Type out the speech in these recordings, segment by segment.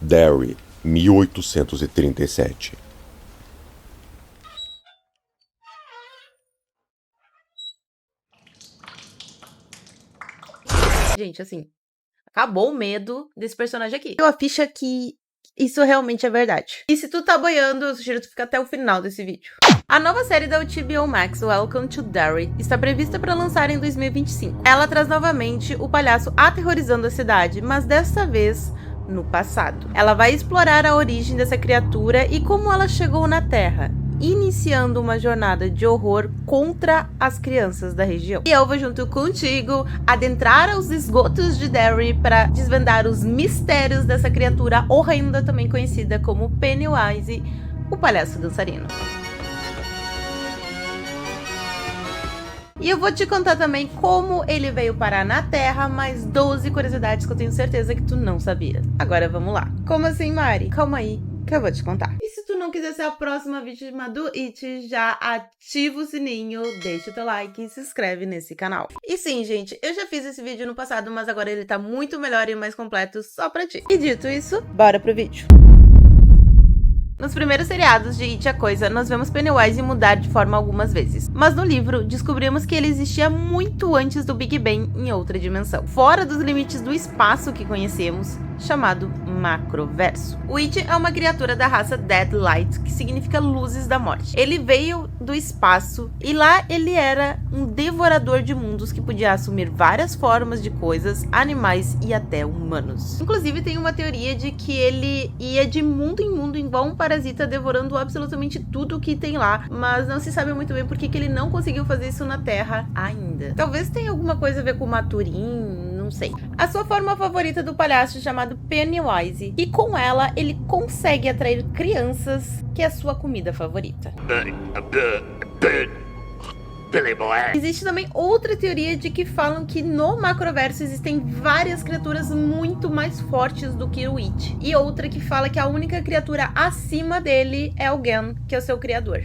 Derry, 1837. Gente, assim, acabou o medo desse personagem aqui. Eu ficha que isso realmente é verdade. E se tu tá boiando, eu sugiro tu ficar até o final desse vídeo. A nova série da HBO Max, Welcome to Derry, está prevista para lançar em 2025. Ela traz novamente o palhaço aterrorizando a cidade, mas desta vez no passado. Ela vai explorar a origem dessa criatura e como ela chegou na Terra, iniciando uma jornada de horror contra as crianças da região. E eu vou junto contigo adentrar os esgotos de Derry para desvendar os mistérios dessa criatura horrenda, também conhecida como Pennywise, o palhaço dançarino. E eu vou te contar também como ele veio parar na Terra, mais 12 curiosidades que eu tenho certeza que tu não sabia. Agora vamos lá. Como assim, Mari? Calma aí, que eu vou te contar. E se tu não quiser ser a próxima vítima do It, já ativa o sininho, deixa o teu like e se inscreve nesse canal. E sim, gente, eu já fiz esse vídeo no passado, mas agora ele tá muito melhor e mais completo só pra ti. E dito isso, bora pro vídeo. Nos primeiros seriados de It a Coisa, nós vemos Pennywise mudar de forma algumas vezes. Mas no livro, descobrimos que ele existia muito antes do Big Bang em outra dimensão, fora dos limites do espaço que conhecemos, chamado Macroverso. O It é uma criatura da raça Deadlight, que significa luzes da morte. Ele veio do espaço e lá ele era um devorador de mundos que podia assumir várias formas de coisas, animais e até humanos. Inclusive tem uma teoria de que ele ia de mundo em mundo igual um parasita devorando absolutamente tudo que tem lá, mas não se sabe muito bem por que ele não conseguiu fazer isso na Terra ainda. Talvez tenha alguma coisa a ver com o Maturin, não sei. A sua forma favorita do palhaço é chamado Pennywise, e com ela ele consegue atrair crianças, que é a sua comida favorita. Existe também outra teoria de que falam que no Macroverso existem várias criaturas muito mais fortes do que o It, e outra que fala que a única criatura acima dele é o Gan, que é o seu criador.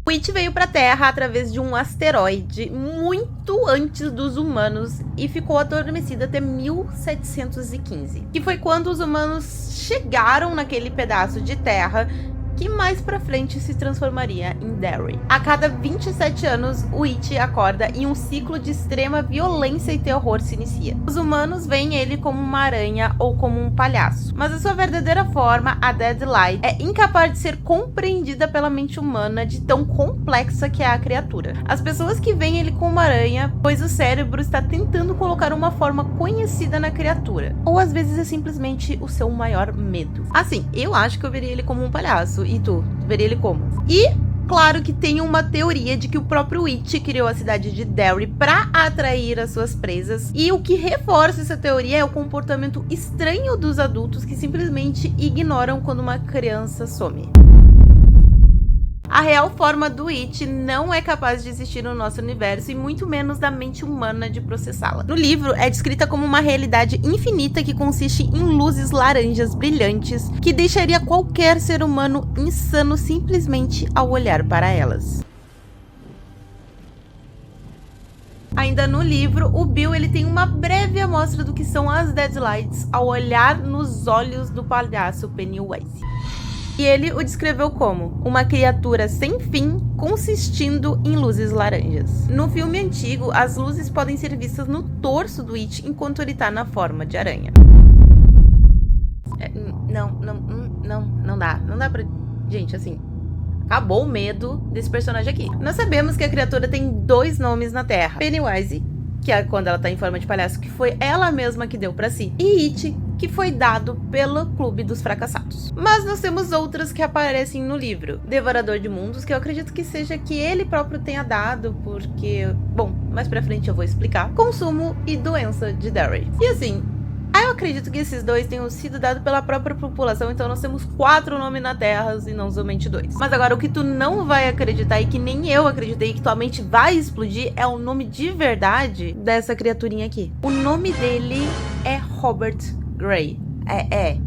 O It veio para a Terra através de um asteroide muito antes dos humanos e ficou adormecido até 1715, que foi quando os humanos chegaram naquele pedaço de terra que mais pra frente se transformaria em Derry. A cada 27 anos, o It acorda e um ciclo de extrema violência e terror se inicia. Os humanos veem ele como uma aranha ou como um palhaço, mas a sua verdadeira forma, a Deadlight, é incapaz de ser compreendida pela mente humana de tão complexa que é a criatura. As pessoas que veem ele como uma aranha, pois o cérebro está tentando colocar uma forma conhecida na criatura, ou às vezes é simplesmente o seu maior medo. Assim, eu acho que eu veria ele como um palhaço. E tu veria ele como? E claro que tem uma teoria de que o próprio It criou a cidade de Derry para atrair as suas presas, e o que reforça essa teoria é o comportamento estranho dos adultos que simplesmente ignoram quando uma criança some. A real forma do It não é capaz de existir no nosso universo e muito menos da mente humana de processá-la. No livro, é descrita como uma realidade infinita que consiste em luzes laranjas brilhantes que deixaria qualquer ser humano insano simplesmente ao olhar para elas. Ainda no livro, o Bill ele tem uma breve amostra do que são as Deadlights ao olhar nos olhos do palhaço Pennywise. E ele o descreveu como uma criatura sem fim consistindo em luzes laranjas. No filme antigo, as luzes podem ser vistas no torso do It enquanto ele tá na forma de aranha. Não dá pra... Gente, assim, acabou o medo desse personagem aqui. Nós sabemos que a criatura tem dois nomes na Terra. Pennywise, que é quando ela tá em forma de palhaço, que foi ela mesma que deu pra si. E It, que foi dado pelo Clube dos Fracassados. Mas nós temos outras que aparecem no livro. Devorador de Mundos, que eu acredito que seja que ele próprio tenha dado, porque... Bom, mais pra frente eu vou explicar. Consumo e Doença de Derry. E assim, eu acredito que esses dois tenham sido dados pela própria população, então nós temos 4 nomes na Terra e não somente 2. Mas agora, o que tu não vai acreditar e que nem eu acreditei que tua mente vai explodir é o nome de verdade dessa criaturinha aqui. O nome dele é Robert Gray. É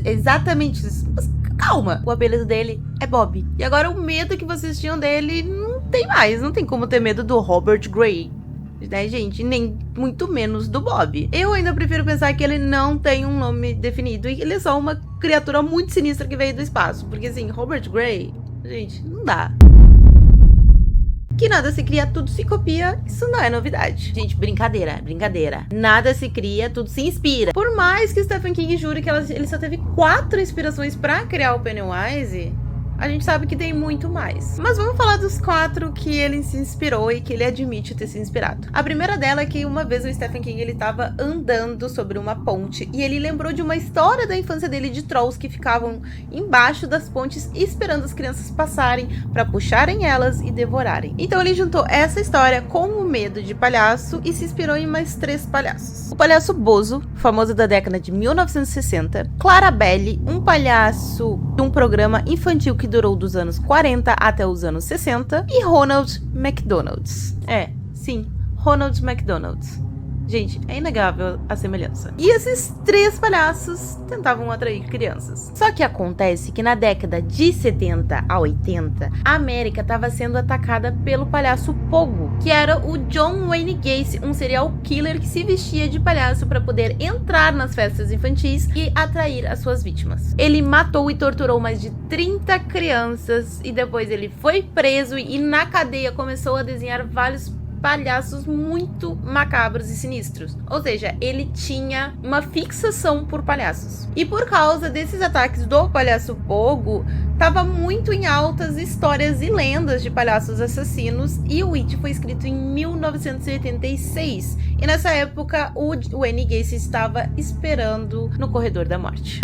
exatamente isso. Mas calma, o apelido dele é Bob. E agora o medo que vocês tinham dele não tem mais. Não tem como ter medo do Robert Gray. né, gente? Nem muito menos do Bob. Eu ainda prefiro pensar que ele não tem um nome definido e ele é só uma criatura muito sinistra que veio do espaço. Porque, assim, Robert Gray, gente, não dá. Que nada se cria, tudo se copia, isso não é novidade. Gente, brincadeira, brincadeira. Nada se cria, tudo se inspira. Por mais que Stephen King jure que ele só teve 4 inspirações pra criar o Pennywise, a gente sabe que tem muito mais. Mas vamos falar dos 4 que ele se inspirou e que ele admite ter se inspirado. A primeira dela é que uma vez o Stephen King ele tava andando sobre uma ponte e ele lembrou de uma história da infância dele de trolls que ficavam embaixo das pontes esperando as crianças passarem para puxarem elas e devorarem. Então ele juntou essa história com o medo de palhaço e se inspirou em mais 3 palhaços. O palhaço Bozo, famoso da década de 1960, Clarabelle, um palhaço de um programa infantil que durou dos anos 40 até os anos 60, e Ronald McDonald's. Sim, Ronald McDonald's. Gente, é inegável a semelhança. E esses 3 palhaços tentavam atrair crianças. Só que acontece que na década de 70 a 80, a América estava sendo atacada pelo palhaço Pogo, que era o John Wayne Gacy, um serial killer que se vestia de palhaço para poder entrar nas festas infantis e atrair as suas vítimas. Ele matou e torturou mais de 30 crianças e depois ele foi preso e na cadeia começou a desenhar vários palhaços muito macabros e sinistros. Ou seja, ele tinha uma fixação por palhaços. E por causa desses ataques do palhaço Pogo, tava muito em altas histórias e lendas de palhaços assassinos, e o It foi escrito em 1986. E nessa época, o Wayne Gacy estava esperando no corredor da morte.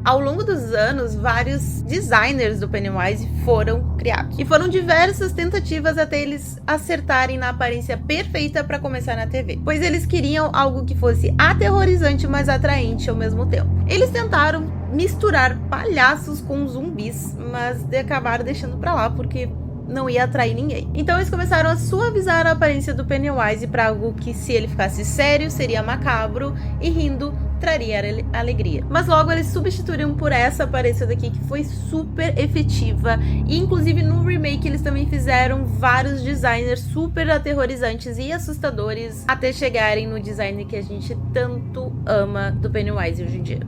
Ao longo dos anos, vários designers do Pennywise foram criados. E foram diversas tentativas até eles acertarem na aparência perfeita para começar na TV. Pois eles queriam algo que fosse aterrorizante, mas atraente ao mesmo tempo. Eles tentaram misturar palhaços com zumbis, mas acabaram deixando pra lá porque não ia atrair ninguém. Então eles começaram a suavizar a aparência do Pennywise para algo que, se ele ficasse sério, seria macabro e rindo traria alegria. Mas logo eles substituíram por essa aparência daqui, que foi super efetiva. E inclusive no remake eles também fizeram vários designers super aterrorizantes e assustadores até chegarem no design que a gente tanto ama do Pennywise hoje em dia.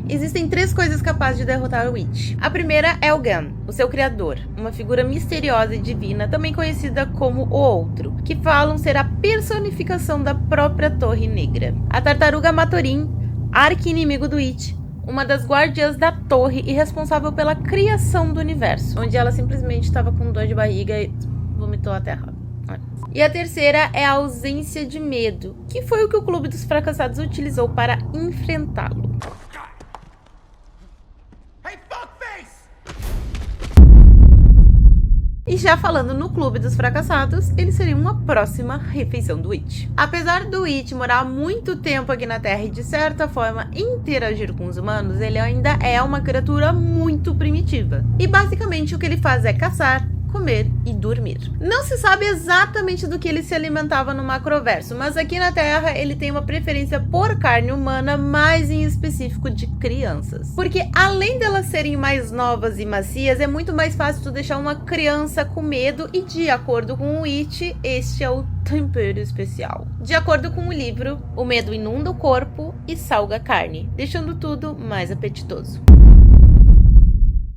Existem 3 coisas capazes de derrotar o It. A primeira é o Gun, o seu criador, uma figura misteriosa e divina, também conhecida como o Outro, que falam ser a personificação da própria Torre Negra. A tartaruga Matorim, arqui-inimigo do It, uma das guardiãs da torre e responsável pela criação do universo, onde ela simplesmente estava com dor de barriga e vomitou a terra. E a terceira é a ausência de medo, que foi o que o Clube dos Fracassados utilizou para enfrentá-lo. E já falando no Clube dos Fracassados, ele seria uma próxima refeição do It. Apesar do It morar muito tempo aqui na Terra e de certa forma interagir com os humanos, ele ainda é uma criatura muito primitiva. E basicamente o que ele faz é caçar, comer e dormir. Não se sabe exatamente do que ele se alimentava no macroverso, mas aqui na Terra ele tem uma preferência por carne humana, mais em específico de crianças. Porque além delas serem mais novas e macias, é muito mais fácil tu deixar uma criança com medo e, de acordo com o It, este é o tempero especial. De acordo com o livro, o medo inunda o corpo e salga a carne, deixando tudo mais apetitoso.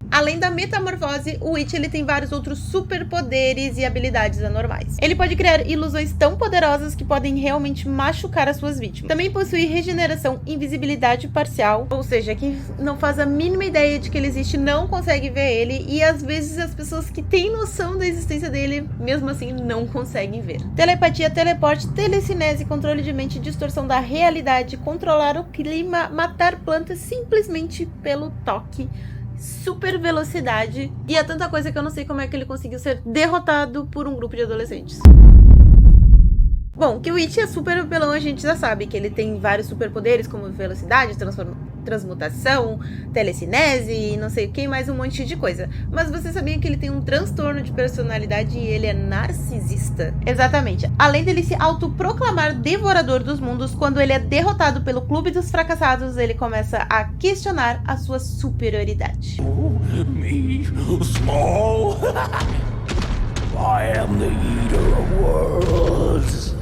Além da metamorfose, o It ele tem vários outros superpoderes e habilidades anormais. Ele pode criar ilusões tão poderosas que podem realmente machucar as suas vítimas. Também possui regeneração, invisibilidade parcial, ou seja, quem não faz a mínima ideia de que ele existe não consegue ver ele, e às vezes as pessoas que têm noção da existência dele, mesmo assim, não conseguem ver. Telepatia, teleporte, telecinese, controle de mente, distorção da realidade, controlar o clima, matar plantas simplesmente pelo toque, super velocidade, e é tanta coisa que eu não sei como é que ele conseguiu ser derrotado por um grupo de adolescentes. Bom, que o It é super apelão, a gente já sabe que ele tem vários superpoderes, como velocidade, transmutação, telecinese e não sei o que, mais um monte de coisa. Mas você sabia que ele tem um transtorno de personalidade e ele é narcisista? Exatamente. Além dele se autoproclamar devorador dos mundos, quando ele é derrotado pelo Clube dos Fracassados, ele começa a questionar a sua superioridade. Me small. I am the eater of worlds.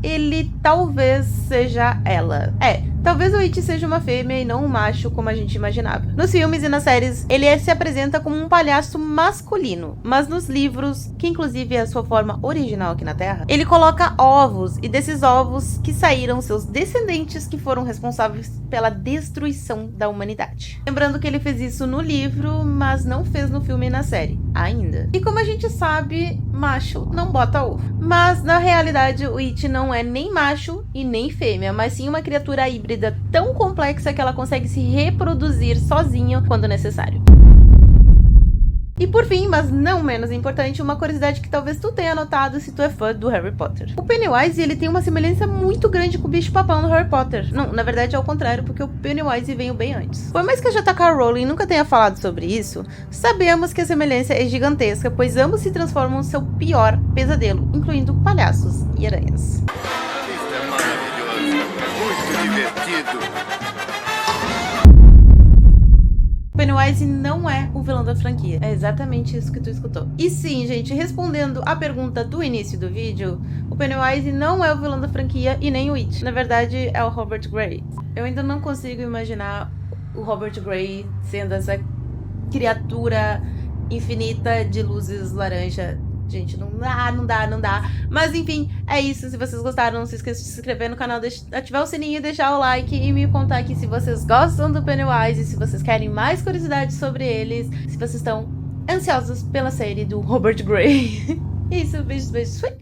Ele talvez seja ela. Talvez o It seja uma fêmea e não um macho, como a gente imaginava. Nos filmes e nas séries, ele se apresenta como um palhaço masculino, mas nos livros, que inclusive é a sua forma original aqui na Terra, ele coloca ovos, e desses ovos que saíram seus descendentes que foram responsáveis pela destruição da humanidade. Lembrando que ele fez isso no livro, mas não fez no filme e na série, ainda. E como a gente sabe, macho não bota ovo. Mas na realidade, o It não é nem macho e nem fêmea, mas sim uma criatura híbrida tão complexa que ela consegue se reproduzir sozinha quando necessário. E por fim, mas não menos importante, uma curiosidade que talvez tu tenha notado se tu é fã do Harry Potter. O Pennywise, ele tem uma semelhança muito grande com o bicho-papão do Harry Potter. Não, na verdade é ao contrário, porque o Pennywise veio bem antes. Por mais que a J.K. Rowling nunca tenha falado sobre isso, sabemos que a semelhança é gigantesca, pois ambos se transformam no seu pior pesadelo, incluindo palhaços e aranhas. Isso é maravilhoso, muito divertido. Pennywise não é o vilão da franquia. É exatamente isso que tu escutou. E sim, gente, respondendo a pergunta do início do vídeo, o Pennywise não é o vilão da franquia e nem o It. Na verdade, é o Robert Gray. Eu ainda não consigo imaginar o Robert Gray sendo essa criatura infinita de luzes laranja. Gente, não dá. Mas enfim, é isso. Se vocês gostaram, não se esqueça de se inscrever no canal, ativar o sininho, deixar o like e me contar aqui se vocês gostam do Pennywise, se vocês querem mais curiosidades sobre eles, se vocês estão ansiosos pela série do Robert Gray. Isso, beijos, fui!